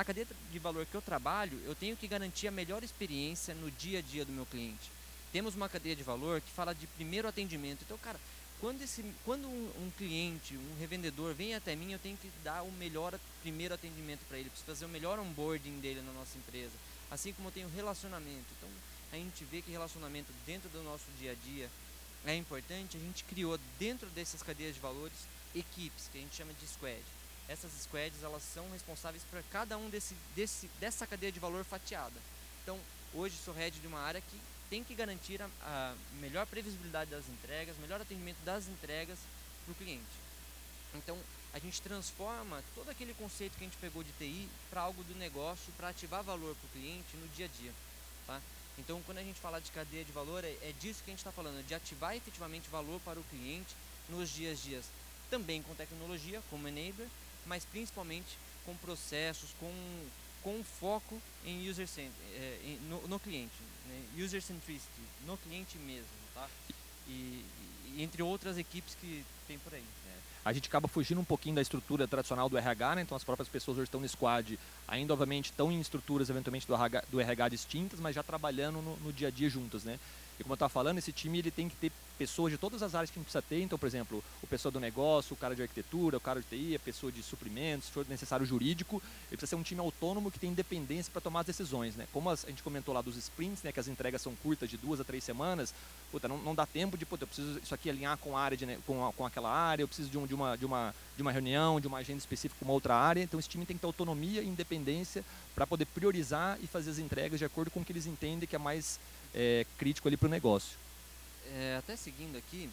cadeia de valor que eu trabalho, eu tenho que garantir a melhor experiência no dia a dia do meu cliente. Temos uma cadeia de valor que fala de primeiro atendimento. Então, cara, quando um cliente, um revendedor vem até mim, eu tenho que dar o melhor primeiro atendimento para ele. Preciso fazer o melhor onboarding dele na nossa empresa. Assim como eu tenho relacionamento. Então, a gente vê que relacionamento dentro do nosso dia a dia é importante. A gente criou dentro dessas cadeias de valores equipes, que a gente chama de squad. Essas squads, elas são responsáveis por cada um dessa cadeia de valor fatiada. Então, hoje sou head de uma área que tem que garantir a melhor previsibilidade das entregas, melhor atendimento das entregas para o cliente. Então, a gente transforma todo aquele conceito que a gente pegou de TI para algo do negócio, para ativar valor para o cliente no dia a dia. Tá? Então, quando a gente fala de cadeia de valor, é disso que a gente está falando, de ativar efetivamente valor para o cliente nos dias a dias, também com tecnologia, como enabler, mas principalmente com processos, com foco em no cliente, né? User centricity, no cliente mesmo, tá? E entre outras equipes que tem por aí. A gente acaba fugindo um pouquinho da estrutura tradicional do RH, né? Então as próprias pessoas hoje estão no squad, ainda obviamente estão em estruturas eventualmente do RH distintas, mas já trabalhando no dia a dia juntas, né? E como eu estava falando, esse time ele tem que ter pessoas de todas as áreas que a gente precisa ter. Então, por exemplo, o pessoal do negócio, o cara de arquitetura, o cara de TI, a pessoa de suprimentos, se for necessário jurídico, ele precisa ser um time autônomo que tem independência para tomar as decisões, né? Como a gente comentou lá dos sprints, né, que as entregas são curtas de 2 a 3 semanas, não dá tempo de, eu preciso isso aqui alinhar com a área com aquela área, eu preciso de uma reunião, de uma agenda específica com uma outra área. Então esse time tem que ter autonomia e independência para poder priorizar e fazer as entregas de acordo com o que eles entendem que é mais crítico ali para o negócio. Até seguindo aqui,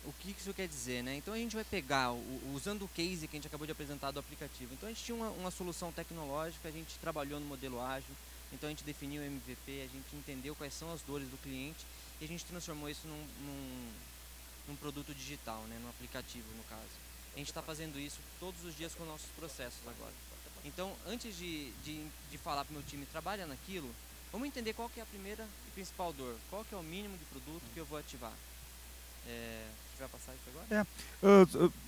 o que isso quer dizer, né? Então a gente vai pegar, usando o case que a gente acabou de apresentar do aplicativo. Então a gente tinha uma solução tecnológica, a gente trabalhou no modelo ágil, então a gente definiu o MVP, a gente entendeu quais são as dores do cliente e a gente transformou isso num produto digital, né? Num aplicativo, no caso. A gente está fazendo isso todos os dias com nossos processos agora. Então, antes de falar para o meu time, trabalha naquilo, vamos entender qual que é a primeira e principal dor, qual que é o mínimo de produto que eu vou ativar. Você vai passar isso agora?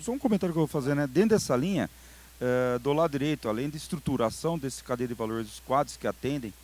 Só um comentário que eu vou fazer, né? Dentro dessa linha, do lado direito, além de estruturação desse cadeia de valores dos quadros que atendem,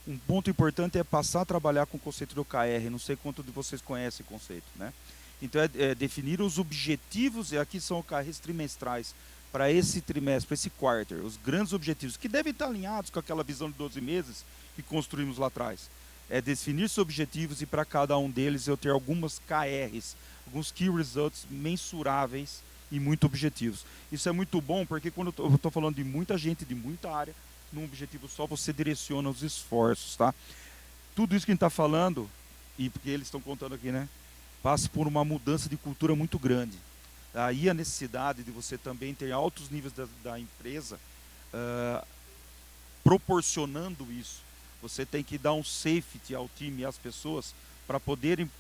um ponto importante é passar a trabalhar com o conceito do OKR. Não sei quanto de vocês conhecem o conceito, né? Então é definir os objetivos, e aqui são OKRs trimestrais, para esse trimestre, para esse quarter, os grandes objetivos, que devem estar alinhados com aquela visão de 12 meses que construímos lá atrás. É definir os objetivos e para cada um deles eu ter algumas KRs, alguns Key Results mensuráveis e muito objetivos. Isso é muito bom porque quando eu estou falando de muita gente, de muita área, num objetivo só você direciona os esforços, tá? Tudo isso que a gente está falando, e porque eles estão contando aqui, né? Passa por uma mudança de cultura muito grande. Aí a necessidade de você também ter altos níveis da empresa proporcionando isso. Você tem que dar um safety ao time e às pessoas para poderem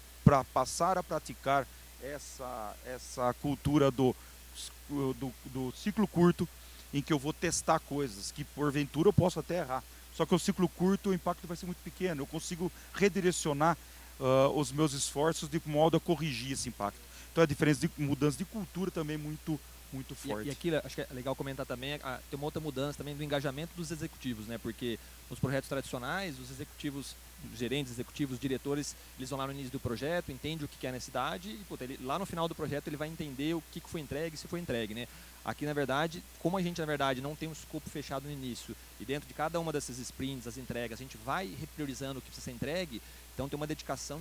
passar a praticar essa cultura do ciclo curto, em que eu vou testar coisas que porventura eu posso até errar. Só que o ciclo curto, o impacto vai ser muito pequeno. Eu consigo redirecionar os meus esforços de modo a corrigir esse impacto. Então a diferença de mudança de cultura também é muito forte. E aqui acho que é legal comentar também, tem uma outra mudança também do engajamento dos executivos, né? Porque nos projetos tradicionais, os executivos, gerentes, executivos, diretores, eles vão lá no início do projeto, entendem o que é a necessidade e lá no final do projeto ele vai entender o que foi entregue, se foi entregue, né? Aqui, na verdade, como a gente, na verdade, não tem um escopo fechado no início e dentro de cada uma dessas sprints, as entregas, a gente vai repriorizando o que precisa ser entregue, então tem uma dedicação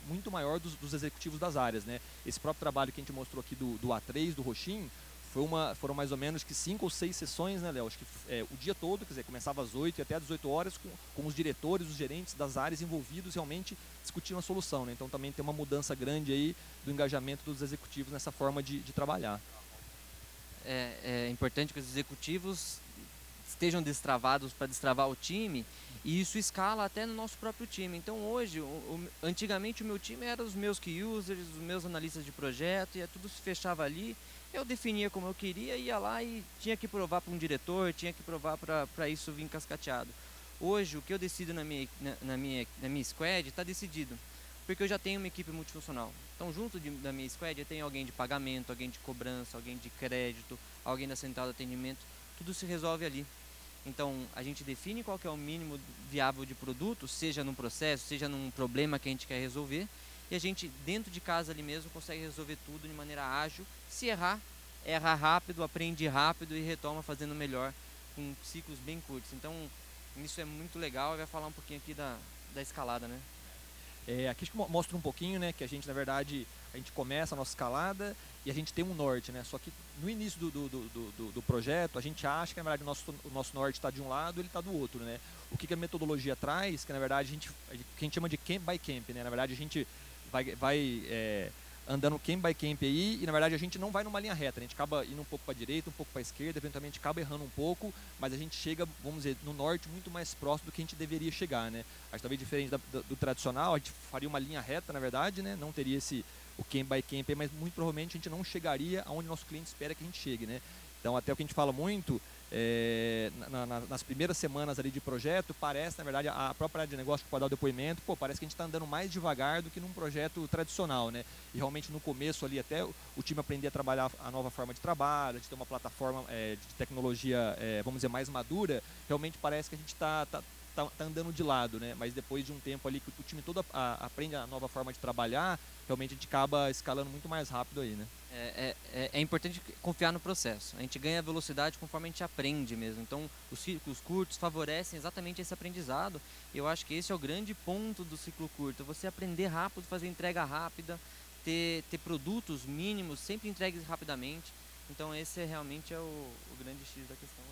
muito maior dos executivos das áreas, né? Esse próprio trabalho que a gente mostrou aqui do A3, do Roxin, foram mais ou menos que 5 ou 6 sessões, né, Léo? Acho que o dia todo, quer dizer, começava às 8 e até às 18 horas com os diretores, os gerentes das áreas envolvidos realmente discutindo a solução, né? Então também tem uma mudança grande aí do engajamento dos executivos nessa forma de trabalhar. É importante que os executivos estejam destravados para destravar o time e isso escala até no nosso próprio time. Então hoje, antigamente o meu time era os meus key users, os meus analistas de projeto e tudo se fechava ali. Eu definia como eu queria, ia lá e tinha que provar para um diretor, tinha que provar para isso vir cascateado. Hoje, o que eu decido na minha squad está decidido, porque eu já tenho uma equipe multifuncional. Então, junto da minha squad, eu tenho alguém de pagamento, alguém de cobrança, alguém de crédito, alguém da central de atendimento, tudo se resolve ali. Então, a gente define qual que é o mínimo viável de produto, seja num processo, seja num problema que a gente quer resolver, e a gente, dentro de casa ali mesmo, consegue resolver tudo de maneira ágil. Se erra rápido, aprende rápido e retoma fazendo melhor, com ciclos bem curtos. Então, isso é muito legal e vai falar um pouquinho aqui da escalada, né? Aqui acho que mostra um pouquinho, né, que a gente, na verdade, a gente começa a nossa escalada e a gente tem um norte, né? Só que no início do projeto, a gente acha que, na verdade, o nosso norte está de um lado e ele está do outro, né? O que a metodologia traz, que, na verdade, que a gente chama de camp by camp, né? Na verdade, a gente vai andando camp by camp aí, e na verdade a gente não vai numa linha reta, a gente acaba indo um pouco para a direita, um pouco para a esquerda, eventualmente acaba errando um pouco, mas a gente chega, vamos dizer, no norte muito mais próximo do que a gente deveria chegar, né? Acho que talvez diferente do tradicional, a gente faria uma linha reta, na verdade, né? Não teria o camp by camp, mas muito provavelmente a gente não chegaria aonde nosso cliente espera que a gente chegue, né? Então, até o que a gente fala muito, nas primeiras semanas ali de projeto, parece, na verdade, a própria área de negócio que pode dar o depoimento, parece que a gente está andando mais devagar do que num projeto tradicional, né? E realmente no começo ali, até o time aprender a trabalhar a nova forma de trabalho, de ter uma plataforma de tecnologia, vamos dizer, mais madura, realmente parece que a gente está andando de lado, né? Mas depois de um tempo ali que o time todo aprende a nova forma de trabalhar, realmente a gente acaba escalando muito mais rápido aí, né? É importante confiar no processo. A gente ganha velocidade conforme a gente aprende mesmo. Então, os ciclos curtos favorecem exatamente esse aprendizado. E eu acho que esse é o grande ponto do ciclo curto. Você aprender rápido, fazer entrega rápida, ter produtos mínimos, sempre entregues rapidamente. Então, esse realmente é o grande X da questão.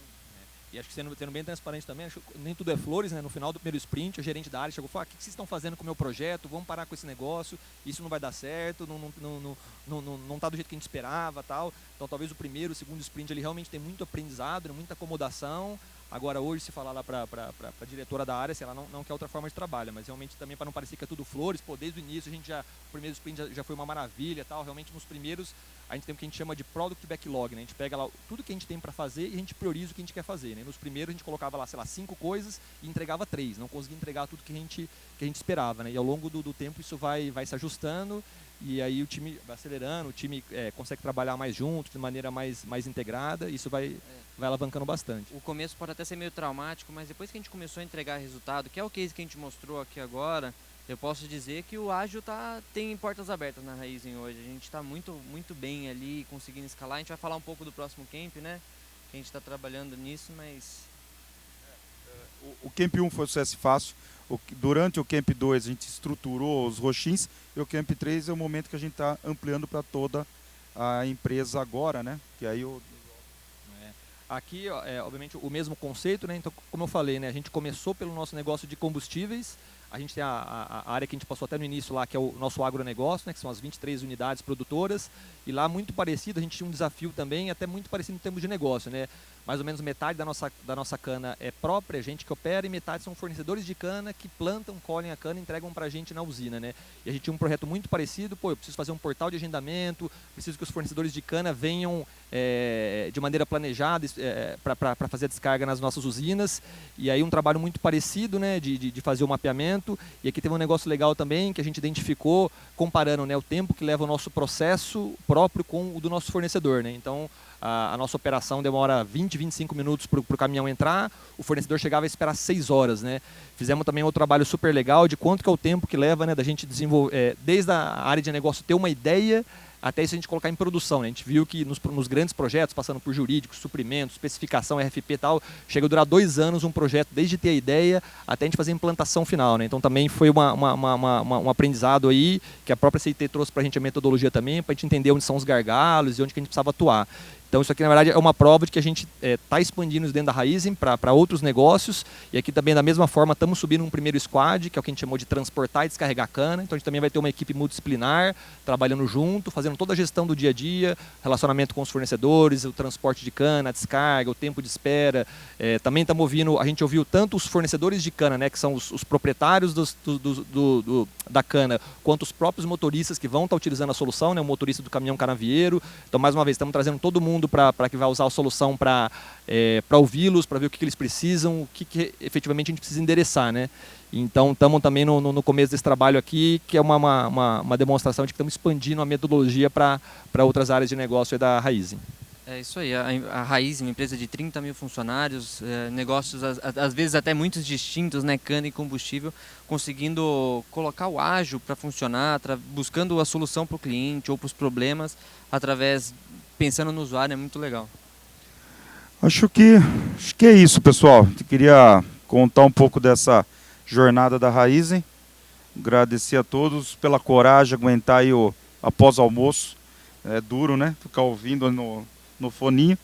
E acho que sendo bem transparente também, acho que nem tudo é flores, né? No final do primeiro sprint, o gerente da área chegou e falou: o que vocês estão fazendo com o meu projeto? Vamos parar com esse negócio, isso não vai dar certo, não está do jeito que a gente esperava, tal. Então talvez o primeiro, o segundo sprint ele realmente tem muito aprendizado, muita acomodação. Agora hoje, se falar lá para a diretora da área, se ela não quer outra forma de trabalho, mas realmente também para não parecer que é tudo flores, desde o início o primeiro sprint já foi uma maravilha, tal. Realmente nos primeiros a gente tem o que a gente chama de product backlog, né? A gente pega lá tudo que a gente tem para fazer e a gente prioriza o que a gente quer fazer, né? Nos primeiros a gente colocava lá, 5 coisas e entregava 3, não conseguia entregar tudo que a gente esperava, né? E ao longo do tempo isso vai se ajustando e aí o time vai acelerando, o time consegue trabalhar mais junto, de maneira mais integrada, e isso vai alavancando bastante. O começo pode até ser meio traumático, mas depois que a gente começou a entregar resultado, que é o case que a gente mostrou aqui agora, eu posso dizer que o ágil tem portas abertas na Raizen hoje. A gente está muito, muito bem ali, conseguindo escalar. A gente vai falar um pouco do próximo camp, né? Que a gente está trabalhando nisso, mas... O Camp 1 foi um sucesso fácil. Durante o Camp 2 a gente estruturou os roxins, e o Camp 3 é o momento que a gente está ampliando para toda a empresa agora, né? Que aí Aqui, obviamente, o mesmo conceito, né? Então, como eu falei, né? A gente começou pelo nosso negócio de combustíveis. A gente tem a área que a gente passou até no início lá, que é o nosso agronegócio, né, que são as 23 unidades produtoras. E lá, muito parecido, a gente tinha um desafio também, até muito parecido em termos de negócio, né? Mais ou menos metade da nossa cana é própria, a gente que opera, e metade são fornecedores de cana que plantam, colhem a cana e entregam para a gente na usina, né? E a gente tinha um projeto muito parecido, eu preciso fazer um portal de agendamento, preciso que os fornecedores de cana venham de maneira planejada para fazer a descarga nas nossas usinas. E aí um trabalho muito parecido, né, de fazer o mapeamento. E aqui teve um negócio legal também, que a gente identificou comparando, né, o tempo que leva o nosso processo próprio com o do nosso fornecedor, né? Então, a nossa operação demora 20, 25 minutos para o caminhão entrar, o fornecedor chegava a esperar 6 horas, né? Fizemos também outro trabalho super legal de quanto que é o tempo que leva, né, da gente desenvolver, desde a área de negócio ter uma ideia, até isso a gente colocar em produção, né? A gente viu que nos grandes projetos, passando por jurídicos, suprimentos, especificação, RFP e tal, chega a durar 2 anos um projeto, desde ter a ideia até a gente fazer a implantação final, né? Então também foi um aprendizado aí, que a própria CIT trouxe para a gente a metodologia também, para a gente entender onde são os gargalos e onde que a gente precisava atuar. Então isso aqui, na verdade, é uma prova de que a gente está expandindo isso dentro da Raizen para outros negócios. E aqui também, da mesma forma, estamos subindo um primeiro squad, que é o que a gente chamou de transportar e descarregar cana. Então a gente também vai ter uma equipe multidisciplinar, trabalhando junto, fazendo toda a gestão do dia a dia, relacionamento com os fornecedores, o transporte de cana, a descarga, o tempo de espera. Também estamos ouvindo, a gente ouviu tanto os fornecedores de cana, né, que são os proprietários da cana, quanto os próprios motoristas que vão estar utilizando a solução, né, o motorista do caminhão canavieiro. Então, mais uma vez, estamos trazendo todo mundo para que vai usar a solução para ouvi-los, para ver o que eles precisam, o que efetivamente a gente precisa endereçar, né? Então, estamos também no começo desse trabalho aqui, que é uma demonstração de que estamos expandindo a metodologia para outras áreas de negócio da Raizen. É isso aí, a Raizen, uma empresa de 30 mil funcionários, negócios às vezes até muitos distintos, né, cana e combustível, conseguindo colocar o ágil para funcionar, buscando a solução para o cliente ou para os problemas, pensando no usuário, é muito legal. Acho que é isso, pessoal. Eu queria contar um pouco dessa jornada da Raizen. Agradecer a todos pela coragem, aguentar aí após o almoço. É duro, né? Ficar ouvindo no foninho.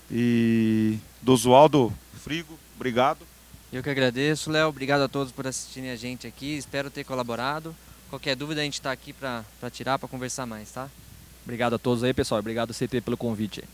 E do Oswaldo Frigo, obrigado. Eu que agradeço, Léo. Obrigado a todos por assistirem a gente aqui. Espero ter colaborado. Qualquer dúvida a gente está aqui para tirar, para conversar mais, tá? Obrigado a todos aí, pessoal. Obrigado, CT, pelo convite.